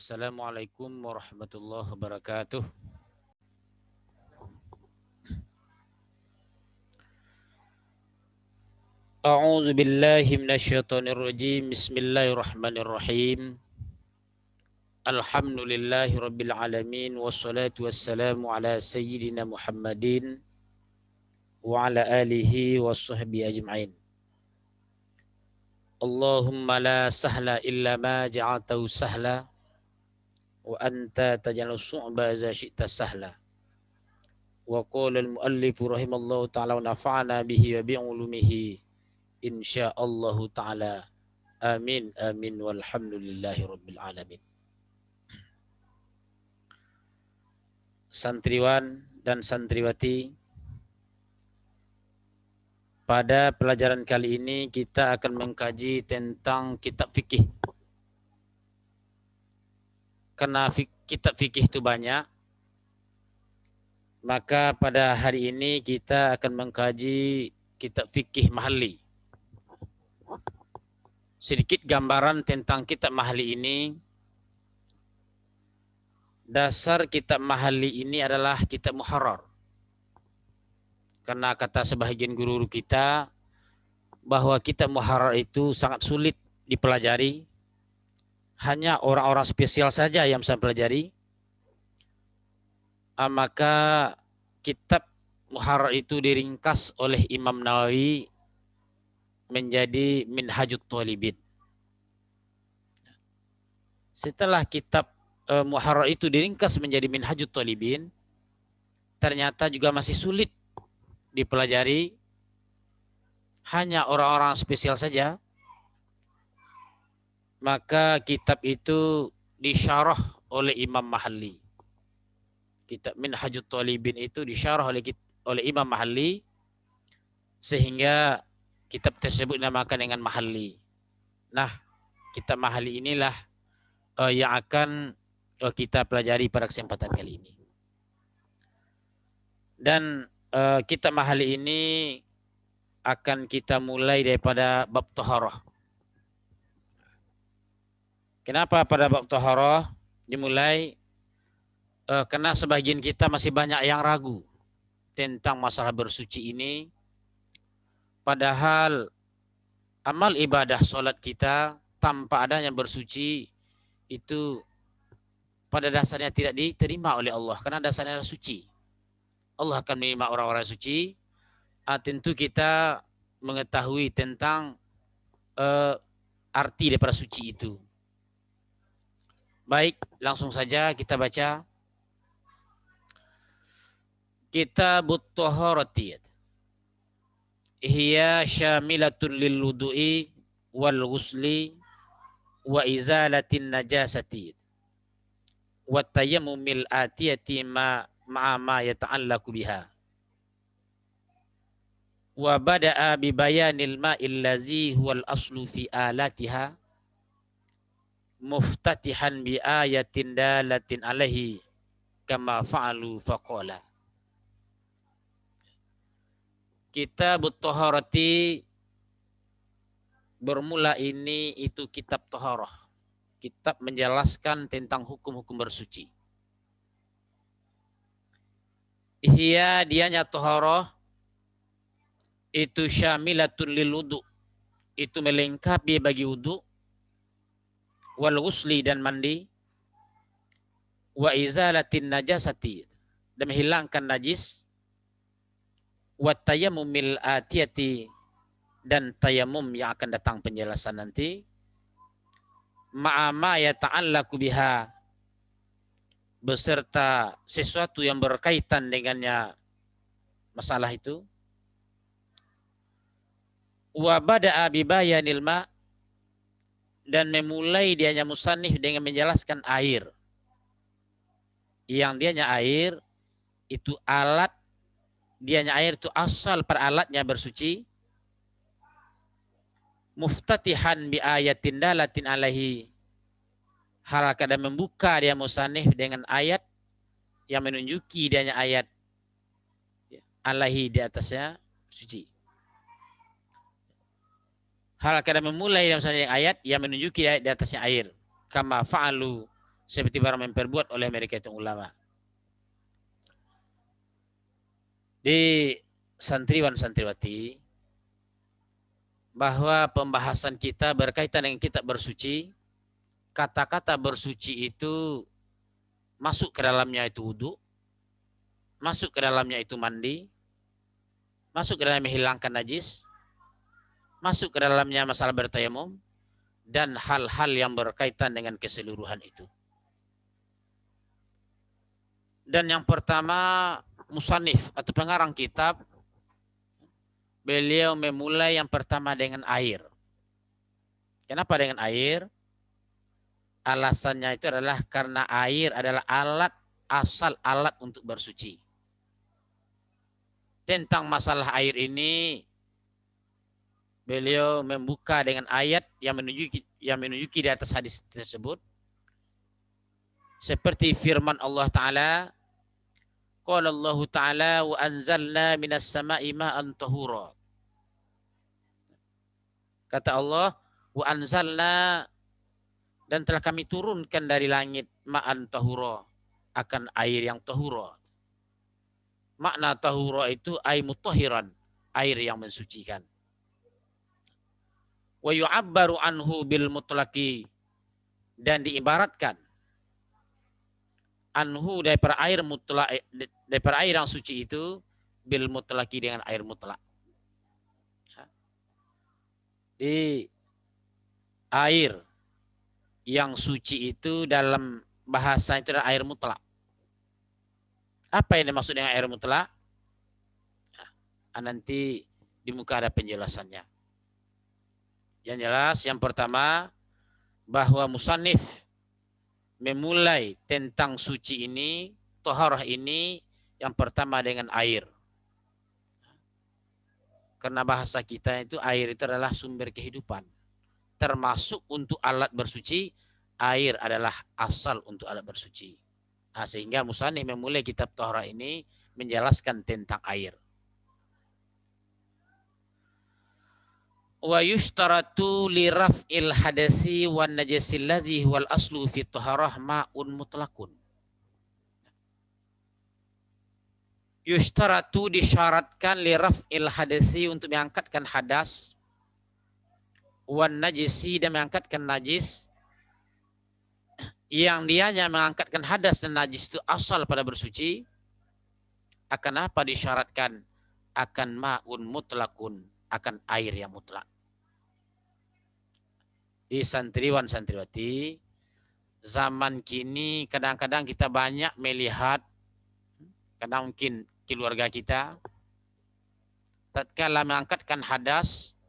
Assalamualaikum warahmatullahi wabarakatuh. A'udzu billahi minasyaitonir rajim. Bismillahirrahmanirrahim. Alhamdulillahi rabbil alamin wassalatu wassalamu ala sayyidina Muhammadin wa ala alihi washabbihi ajmain. Allahumma la sahla illa ma ja'altahu sahla wa anta taj'alus su'ba idza syi'ta sahla. Wa qala al-muallif rahimallahu ta'ala wa nafa'ana bihi wa bi'ulumihi insyaallahu ta'ala. Amin amin walhamdulillahi rabbil alamin. Santriwan dan santriwati, pada pelajaran kali ini kita akan mengkaji tentang kitab fikih. Karena kitab fikih itu banyak, maka pada hari ini kita akan mengkaji kitab fikih mahalli. Sedikit gambaran tentang kitab mahalli ini. Dasar kitab mahalli ini adalah kitab muharrar. Karena kata sebahagian guru kita bahwa kitab muharrar itu sangat sulit dipelajari. Hanya orang-orang spesial saja yang bisa pelajari. Maka kitab muharrar itu diringkas oleh Imam Nawawi menjadi Minhajut Thalibin. Setelah kitab muharrar itu diringkas menjadi Minhajut Thalibin, ternyata juga masih sulit dipelajari, hanya orang-orang spesial saja. Maka kitab itu disyarah oleh Imam Mahalli. Kitab Minhajut Thalibin itu disyarah oleh Imam Mahalli, sehingga kitab tersebut dinamakan dengan Mahalli. Nah, kitab Mahalli inilah yang akan kita pelajari pada kesempatan kali ini. Dan kitab Mahalli ini akan kita mulai daripada bab taharah. Kenapa pada bab taharah dimulai? Karena sebagian kita masih banyak yang ragu tentang masalah bersuci ini. Padahal amal ibadah solat kita tanpa adanya bersuci itu pada dasarnya tidak diterima oleh Allah, karena dasarnya adalah suci. Allah akan menerima orang-orang suci. Tentu kita mengetahui tentang arti daripada suci itu. Baik, langsung saja kita baca Kitabut Taharati. Hiya syamilatun lil wudu'i wal ghusli wa izalatin najasati wa tayammumil atiyati ma'a ma yata'allaqu biha. Wa bada'a bi bayanil ma'il ladzi huwal aslu fi alatiha muftatihan bi ayatin dalatin alaihi kama fa'alu faqala. Kitabut Taharati bermula ini itu kitab taharah. Kitab menjelaskan tentang hukum-hukum bersuci. Hiya dianya taharah itu syamilatun lil wudu, itu melengkapi bagi wudu, wal ghusli dan mandi, wa izalatin najasati dan menghilangkan najis, wa tayammumil atiyati dan tayamum yang akan datang penjelasan nanti, ma'ama yata'allaqu biha beserta sesuatu yang berkaitan dengannya masalah itu. Wa bada'a bi bayanil ma, dan memulai dianya musannif dengan menjelaskan air. Yang dianya air itu alat, dianya air itu asal peralatnya bersuci. Muftatihan bi ayatin dalatin alaihi, hal kada membuka dia musannif dengan ayat yang menunjuki dianya ayat alaihi di atasnya suci. Hal kada memulai dalam ayat yang menunjuki di atasnya air. Kama fa'alu, seperti barang memperbuat oleh mereka itu ulama. Di santriwan santriwati, bahwa pembahasan kita berkaitan dengan kitab bersuci, kata-kata bersuci itu masuk ke dalamnya itu wudu, masuk ke dalamnya itu mandi, masuk ke dalamnya menghilangkan najis, masuk ke dalamnya masalah bertayamum, dan hal-hal yang berkaitan dengan keseluruhan itu. Dan yang pertama, musannif atau pengarang kitab, beliau memulai yang pertama dengan air. Kenapa dengan air? Alasannya itu adalah karena air adalah asal alat untuk bersuci. Tentang masalah air ini, beliau membuka dengan ayat yang menunjuki di atas hadis tersebut. Seperti firman Allah Ta'ala, qala Allah Ta'ala wa anzalna minas sama'i ma'an tahura. Kata Allah, wa anzalna, dan telah kami turunkan dari langit ma'an tahura, akan air yang tahura. Makna tahura itu ay mutahhiran, air yang mensucikan. Wa yu'abbaru anhu bil mutlaqi, dan diibaratkan anhu daripada air mutlak, daripada air yang suci itu, bil mutlaqi, dengan air mutlak. Di air yang suci itu dalam bahasa itu adalah air mutlak. Apa yang dimaksud dengan air mutlak? Nanti di muka ada penjelasannya. Yang jelas, yang pertama, bahwa musannif memulai tentang suci ini, toharah ini, yang pertama dengan air. Karena bahasa kita itu air itu adalah sumber kehidupan. Termasuk untuk alat bersuci, air adalah asal untuk alat bersuci. Nah, sehingga musannif memulai kitab toharah ini menjelaskan tentang air. Wa yushtaratu li raf'il hadasi wan najasil ladzi wal aslu fi taharah ma'un mutlaqun. Yushtaratu, disyaratkan, li raf'il hadasi, untuk mengangkatkan hadas, wan najisi, dan mengangkatkan najis, yang dianya mengangkatkan hadas dan najis itu asal pada bersuci. Akan apa disyaratkan? Akan ma'un mutlaqun, akan air yang mutlak. Di santriwan santriwati zaman kini kadang-kadang kita banyak melihat, karena mungkin keluarga kita tatkala mengangkatkan hadas,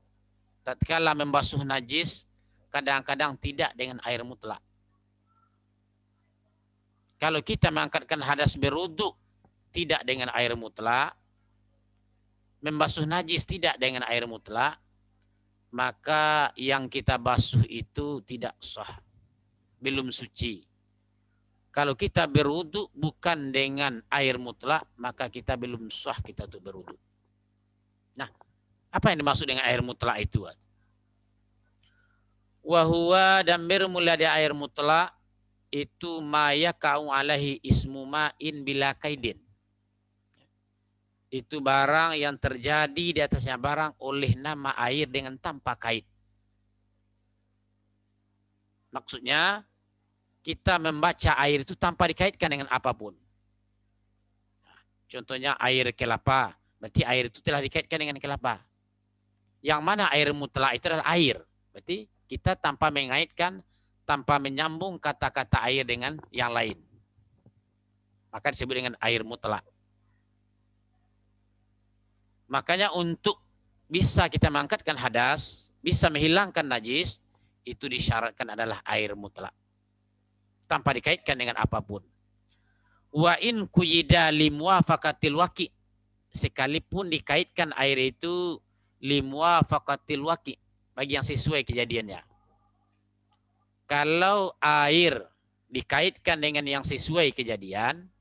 tatkala membasuh najis, kadang-kadang tidak dengan air mutlak. Kalau kita mengangkatkan hadas berwudu tidak dengan air mutlak, membasuh najis tidak dengan air mutlak, maka yang kita basuh itu tidak sah, belum suci. Kalau kita berwudu bukan dengan air mutlak, maka kita belum sah kita untuk berwudu. Nah, apa yang dimaksud dengan air mutlak itu? Wahuwa, dan bermula dari air mutlak itu maya kau alaihi ismu ma'in bila kaidin. Itu barang yang terjadi di atasnya barang oleh nama air dengan tanpa kait. Maksudnya kita membaca air itu tanpa dikaitkan dengan apapun. Contohnya air kelapa, berarti air itu telah dikaitkan dengan kelapa. Yang mana air mutlak itu adalah air. Berarti kita tanpa mengaitkan, tanpa menyambung kata-kata air dengan yang lain. Maka disebut dengan air mutlak. Makanya untuk bisa kita mengangkatkan hadas, bisa menghilangkan najis, itu disyaratkan adalah air mutlak. Tanpa dikaitkan dengan apapun. Wa in kuyida limuwafaqatil waqi, sekalipun dikaitkan air itu limuwafaqatil waqi, bagi yang sesuai kejadiannya. Kalau air dikaitkan dengan yang sesuai kejadian,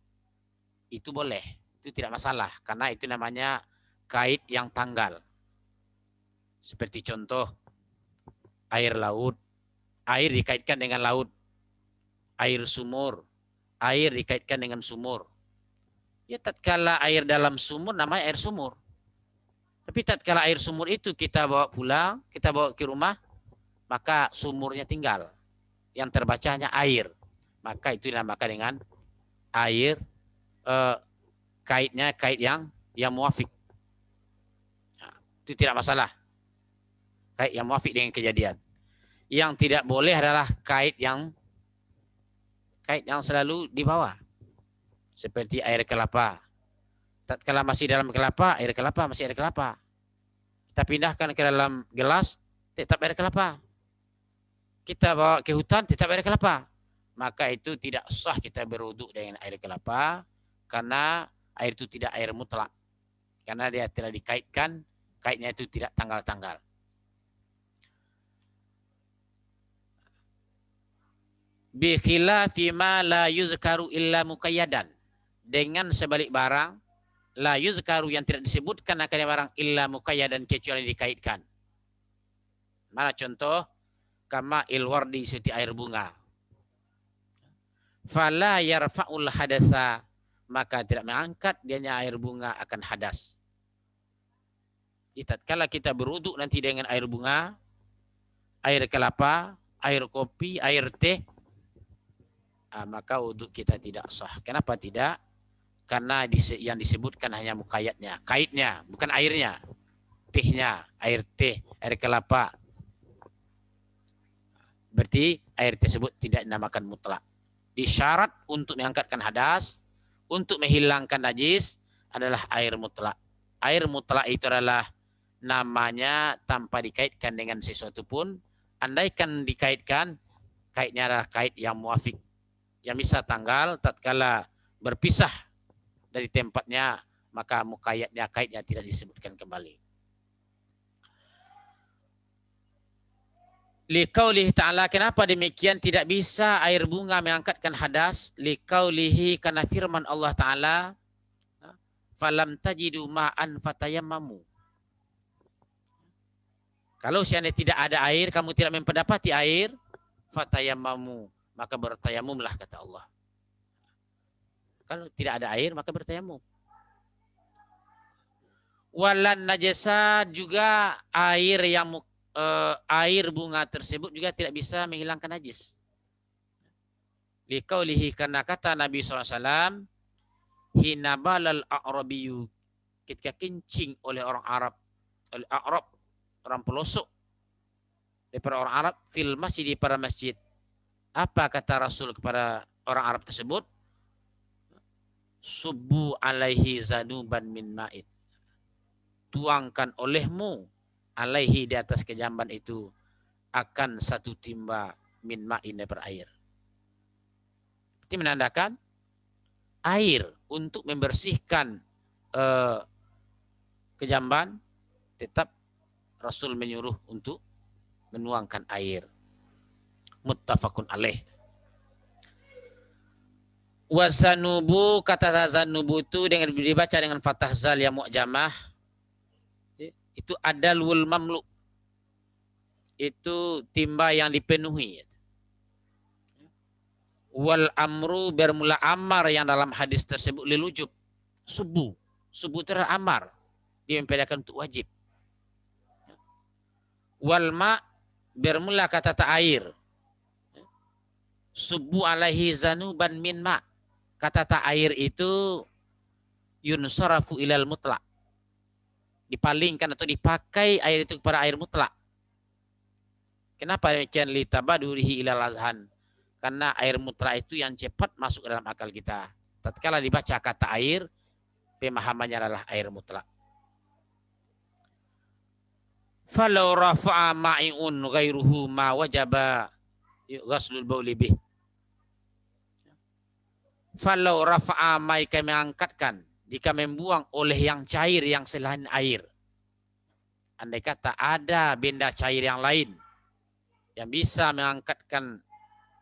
itu boleh, itu tidak masalah, karena itu namanya kait yang tanggal. Seperti contoh air laut, air dikaitkan dengan laut, air sumur, air dikaitkan dengan sumur. Ya tatkala air dalam sumur namanya air sumur. Tapi tatkala air sumur itu kita bawa pulang, kita bawa ke rumah, maka sumurnya tinggal. Yang terbaca hanya air. Maka itu dinamakan dengan air, kaitnya kait yang muafik. Nah, itu tidak masalah. Kait yang muafik dengan kejadian. Yang tidak boleh adalah kait yang selalu di bawah. Seperti air kelapa. Tatkala masih dalam kelapa, air kelapa masih air kelapa. Kita pindahkan ke dalam gelas, tetap air kelapa. Kita bawa ke hutan, tetap air kelapa. Maka itu tidak sah kita berwuduk dengan air kelapa, karena air itu tidak air mutlak. Karena dia tidak dikaitkan, kaitnya itu tidak tanggal-tanggal. Bi khilafi ma la yuzkaru illa muqayyadan. Dengan sebalik barang la yuzkaru yang tidak disebutkan akan barang illa muqayyadan kecuali dikaitkan. Mana contoh? Kama ilwardi seperti air bunga. Fala yarfa'ul hadasa, maka tidak mengangkat dianya air bunga akan hadas. Tatkala kita berwuduk nanti dengan air bunga, air kelapa, air kopi, air teh, maka wuduk kita tidak sah. Kenapa tidak? Karena yang disebutkan hanya muqayyadnya, kaitnya, bukan airnya. Tehnya, air teh, air kelapa. Berarti air tersebut tidak dinamakan mutlak. Disyarat untuk mengangkatkan hadas, untuk menghilangkan najis adalah air mutlak. Air mutlak itu adalah namanya tanpa dikaitkan dengan sesuatu pun. Andaikan dikaitkan, kaitnya adalah kait yang muafik, yang bisa tanggal tatkala berpisah dari tempatnya, maka muqayyadnya, kaitnya tidak disebutkan kembali. Liqaulihi ta'ala, kenapa demikian tidak bisa air bunga mengangkatkan hadas? Liqaulihi, karena firman Allah Ta'ala, falam tajidu ma'an fatayammamu. Kalau seandainya tidak ada air, kamu tidak mendapati air, fatayammamu, maka bertayamumlah, kata Allah. Kalau tidak ada air, maka bertayamum. Walan najasa, juga air bunga tersebut juga tidak bisa menghilangkan najis. Liqaulihi, karena kata Nabi SAW, hina balal a'rabiyu, ketika kencing oleh orang Arab, oleh A'rab, orang pelosok daripada orang Arab, fil masjid, di pada masjid. Apa kata Rasul kepada orang Arab tersebut? Subbu alaihi zanuban min ma'id, tuangkan olehmu alaihi, di atas kejamban itu, akan satu timba min ma'in, daripada air. Itu menandakan air untuk membersihkan kejamban, tetap Rasul menyuruh untuk menuangkan air. Muttafaqun alaih. Wazanubu, kata zanubu itu dengan dibaca dengan fathah zal yang mu'jamah, itu adalul mamlu, itu timba yang dipenuhi. Wal amru, bermula amar yang dalam hadis tersebut, lilujub, subuh itu adalah amar, dia membedakan untuk wajib. Wal ma, bermula kata air, subuh alaihi zanuban min ma, kata air itu yunsarafu ilal mutlak, dipalingkan atau dipakai air itu kepada air mutlak. Kenapa demikian? Litabadurihi ilal azhan, karena air mutlak itu yang cepat masuk dalam akal kita. Tatkala dibaca kata air, pemahamannya adalah air mutlak. Falau rafa'a ma'i'un ghairuhu ma wajaba ghaslul bauli bih. Falau rafa'a ma'i, kami mengangkatkan, jika membuang oleh yang cair yang selain air. Andai kata ada benda cair yang lain yang bisa mengangkatkan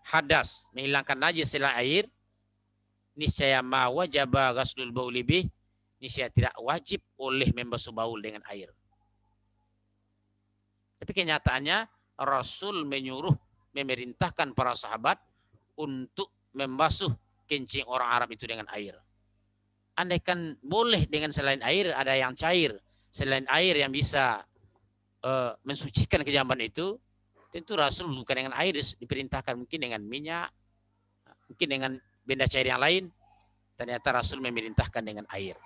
hadas, menghilangkan najis selain air, niscaya ma wajaba ghaslul bauli bih, niscaya tidak wajib oleh membasuh baul dengan air. Tapi kenyataannya Rasul menyuruh, memerintahkan para sahabat untuk membasuh kencing orang Arab itu dengan air. Andaikan boleh dengan selain air, ada yang cair selain air yang bisa mensucikan kejaman itu, tentu Rasul bukan dengan air diperintahkan, mungkin dengan minyak, mungkin dengan benda cair yang lain. Ternyata Rasul memerintahkan dengan air.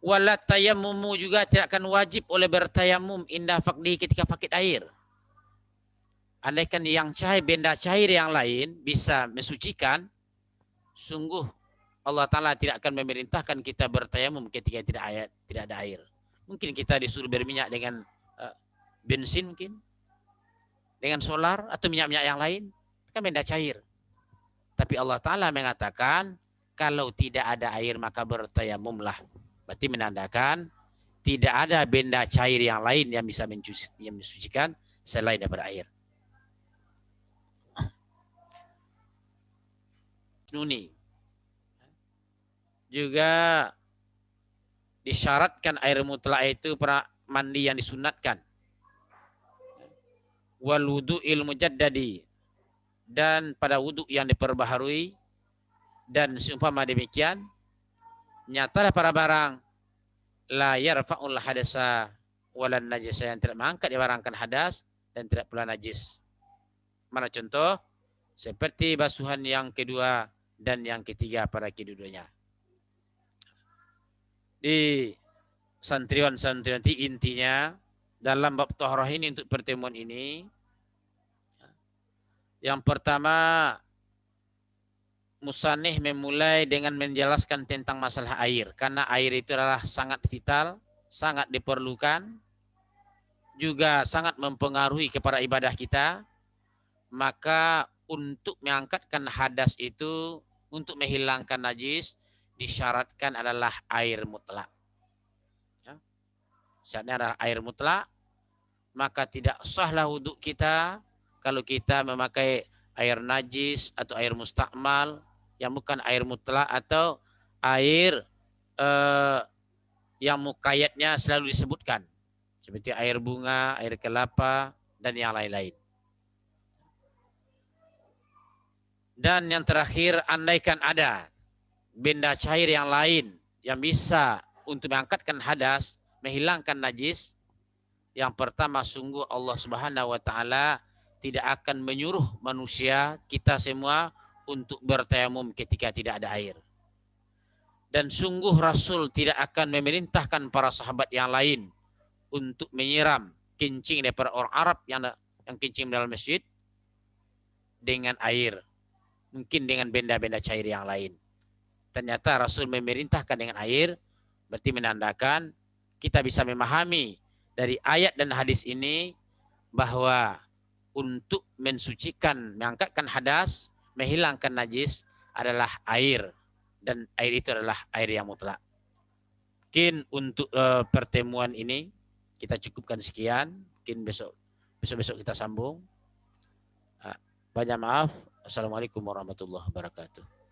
Wala tayammumu, juga tidak akan wajib oleh bertayamum indah fakdi, ketika fakir air. Andaikan yang cair, benda cair yang lain bisa mensucikan, sungguh Allah Ta'ala tidak akan memerintahkan kita bertayamum ketika tidak ada air. Mungkin kita disuruh berminyak dengan bensin, mungkin dengan solar atau minyak-minyak yang lain, kan benda cair. Tapi Allah Ta'ala mengatakan kalau tidak ada air maka bertayamumlah. Berarti menandakan tidak ada benda cair yang lain yang bisa mensucikan selain daripada air. Nuni juga disyaratkan air mutlak itu para mandi yang disunatkan. Wal wudu'il mujaddadi, dan pada wudhu yang diperbaharui. Dan seumpama demikian, nyatalah para barang la yarfa'ul hadasa walan najasa, yang tidak mengangkat dibarangkan hadas dan tidak pula najis. Mana contoh? Seperti basuhan yang kedua dan yang ketiga pada kedudukannya. Di santriwan-santriwan intinya dalam bab taharah ini, untuk pertemuan ini, yang pertama Musannih memulai dengan menjelaskan tentang masalah air, karena air itu adalah sangat vital, sangat diperlukan, juga sangat mempengaruhi kepada ibadah kita. Maka untuk mengangkatkan hadas itu, untuk menghilangkan najis, disyaratkan adalah air mutlak. Syaratnya adalah air mutlak. Maka tidak sahlah wudhu kita kalau kita memakai air najis atau air mustakmal yang bukan air mutlak, atau air yang mukayatnya selalu disebutkan, seperti air bunga, air kelapa, dan yang lain-lain. Dan yang terakhir, andaikan ada benda cair yang lain yang bisa untuk mengangkatkan hadas, menghilangkan najis, yang pertama sungguh Allah Subhanahu wa Ta'ala tidak akan menyuruh manusia, kita semua, untuk bertayamum ketika tidak ada air. Dan sungguh Rasul tidak akan memerintahkan para sahabat yang lain untuk menyiram kencing daripada orang Arab yang kencing dalam masjid dengan air, mungkin dengan benda-benda cair yang lain. Ternyata Rasul memerintahkan dengan air, berarti menandakan kita bisa memahami dari ayat dan hadis ini bahwa untuk mensucikan, mengangkatkan hadas, menghilangkan najis adalah air, dan air itu adalah air yang mutlak. Mungkin untuk pertemuan ini kita cukupkan sekian, mungkin besok kita sambung. Banyak maaf. Assalamualaikum warahmatullahi wabarakatuh.